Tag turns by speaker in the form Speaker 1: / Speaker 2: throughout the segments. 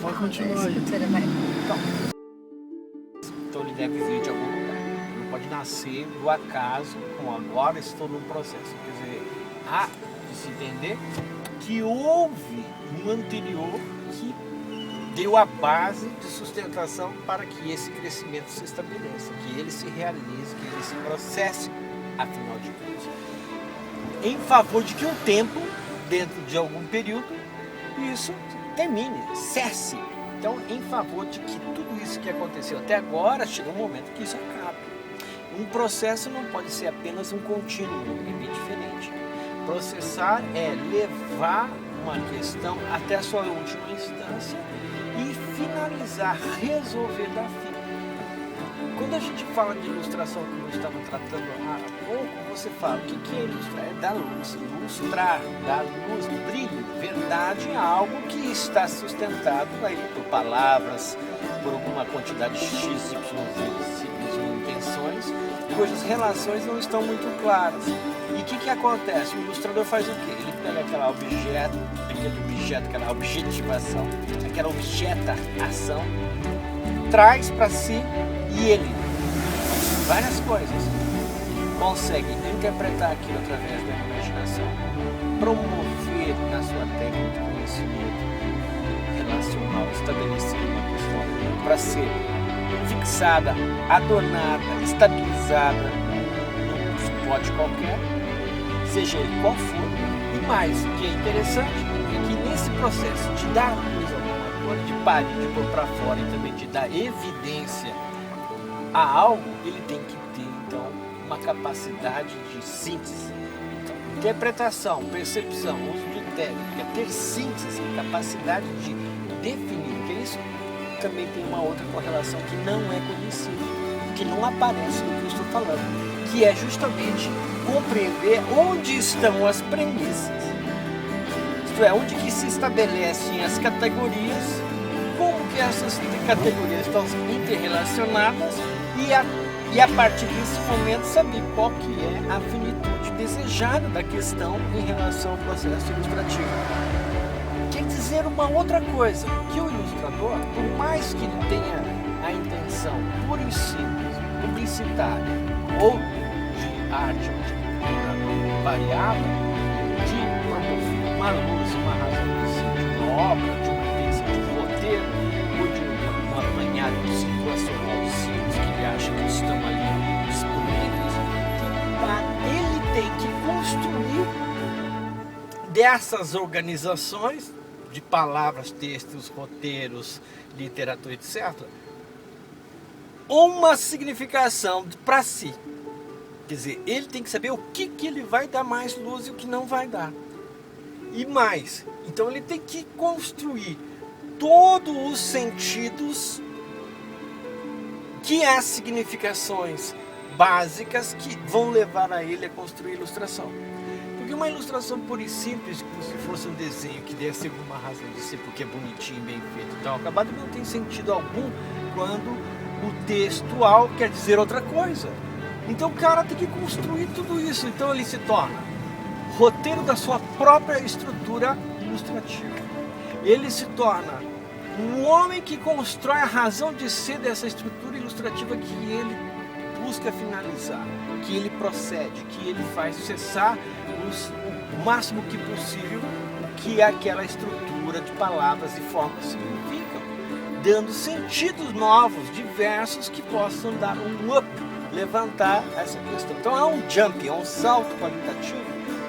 Speaker 1: Pode continuar aí.
Speaker 2: escritura vai.
Speaker 3: Então ele deve vir de algum lugar. Não pode nascer do acaso, como agora estou num processo. Quer dizer, há de se entender que houve um anterior que deu a base de sustentação para que esse crescimento se estabeleça, que ele se realize, que ele se processe, afinal de contas. Em favor de que o tempo, dentro de algum período, isso termine, cesse. Então, em favor de que tudo isso que aconteceu até agora, chega um momento que isso acabe. Um processo não pode ser apenas um contínuo, é bem diferente. Processar é levar uma questão até a sua última instância e finalizar, resolver da fim. Quando a gente fala de ilustração, como eu estava tratando há pouco, você fala, o que é ilustrar? É dar luz, ilustrar, dar luz, brilho, verdade a algo que está sustentado aí por palavras, por alguma quantidade X, Y, Z, de intenções, cujas relações não estão muito claras. E o que acontece? O ilustrador faz o quê? Ele pega aquele objeto, aquela objetivação, aquela objeta-ação, traz para si e ele, várias coisas, consegue interpretar aquilo através da imaginação, promover na sua técnica de conhecimento relacional, estabelecer uma questão para ser fixada, adornada, estabilizada num suporte qualquer, seja ele qual for. E mais, o que é interessante é que nesse processo de dar luz a alguma coisa, de parir, de pôr para fora e também de dar evidência a algo, ele tem que ter, então, uma capacidade de síntese. Então, interpretação, percepção, uso de técnica, ter síntese, capacidade de definir, porque isso também tem uma outra correlação que não é conhecida, que não aparece no que eu estou falando, que é justamente compreender onde estão as premissas, isto é, onde que se estabelecem as categorias, como que essas categorias estão interrelacionadas e a partir desse momento saber qual que é a finitude desejada da questão em relação ao processo ilustrativo. Quer dizer uma outra coisa, que o ilustrador, por mais que ele tenha a intenção pura e simples, publicitária ou de arte ou de cultura variável, de promover uma luz, uma razão de ser, de uma obra, de uma peça, de um roteiro ou de um apanhado situacional de símbolos que ele acha que estão ali disponíveis, ele tem que construir dessas organizações de palavras, textos, roteiros, literatura, etc., uma significação para si. Quer dizer, ele tem que saber o que ele vai dar mais luz e o que não vai dar. E mais, então ele tem que construir todos os sentidos que as significações básicas que vão levar a ele a construir a ilustração. Porque uma ilustração pura e simples, como se fosse um desenho que desse alguma razão de ser porque é bonitinho, bem feito e tal, acabado, não tem sentido algum quando o textual quer dizer outra coisa. Então o cara tem que construir tudo isso. Então ele se torna roteiro da sua própria estrutura ilustrativa. Ele se torna um homem que constrói a razão de ser dessa estrutura ilustrativa que ele busca finalizar, que ele procede, que ele faz cessar o máximo que possível o que aquela estrutura de palavras e formas significam, dando sentidos novos, diversos, que possam dar um up, levantar essa questão. Então há um jump, há um salto qualitativo,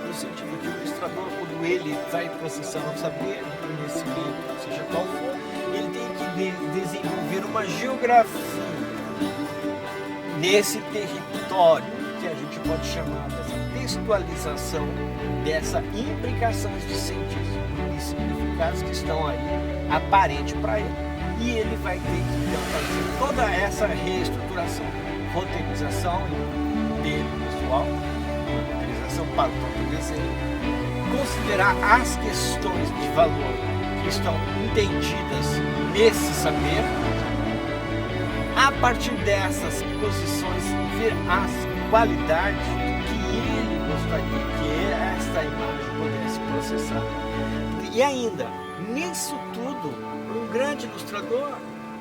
Speaker 3: no sentido que o ilustrador, quando ele vai processando o saber, o conhecimento, seja qual for, ele tem que desenvolver uma geografia nesse território que a gente pode chamar dessa textualização, dessa implicação de sentidos e significados que estão aí aparente para ele. E ele vai ter que então fazer toda essa reestruturação, roteirização dele pessoal, roteirização para o próprio desenho, considerar as questões de valor que estão entendidas nesse saber, a partir dessas posições ver as qualidades que ele gostaria que esta imagem pudesse processar. E ainda, Nisso tudo, um grande ilustrador,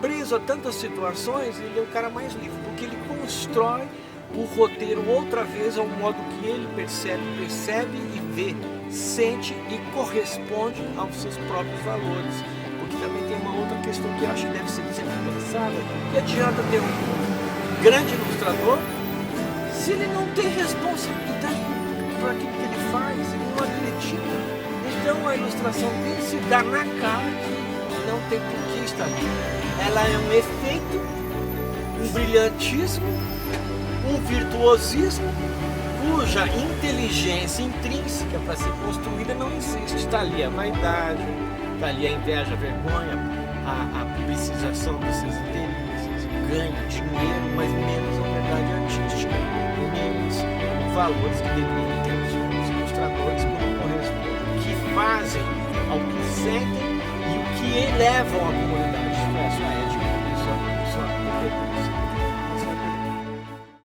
Speaker 3: preso a tantas situações, ele é o cara mais livre, porque ele constrói o roteiro outra vez ao modo que ele percebe e vê, sente e corresponde aos seus próprios valores. Porque também tem uma outra questão que eu acho que deve ser sempre pensada: que adianta ter um grande ilustrador se ele não tem responsabilidade por aquilo que ele faz, ele não acredita. Então a ilustração tem que se dar na cara que não tem por que estar ali. Ela é um efeito, um brilhantismo, um virtuosismo cuja inteligência intrínseca para ser construída não existe. Está ali a vaidade, está ali a inveja, a vergonha, a publicização dos seus interesses, ganho, dinheiro, mas menos a verdade artística, menos valores que deveriam ter os ilustradores como correspondem, que fazem ao que sentem e o que elevam a